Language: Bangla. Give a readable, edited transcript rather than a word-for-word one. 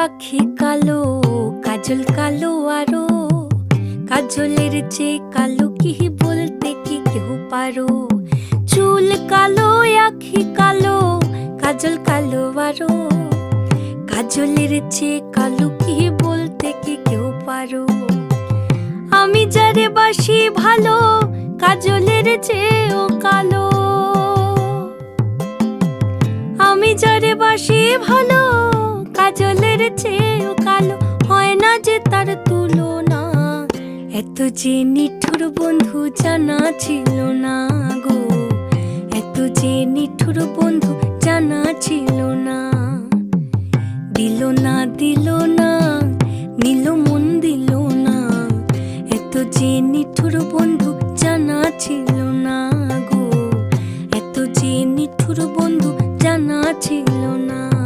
আখি কালো, কাজল কালো আরো, কাজলের চেয়ে কালো কি বলতে কি কেউ পারো। চুল কালো, আখি কালো, কাজল কালো আরো, কাজলের চেয়ে কালো কি বলতে কি কেউ পারো। আমি যারে বাসি ভালো, কাজলের চেয়েও কালো। আমি যারে বাসি ভালো, কাজলের চেয়েও কালো। হয় না যে তার তুলনা, এত যে নিঠুর বন্ধু জানা ছিল না গো, এত যে নিঠুর বন্ধু জানা ছিল না।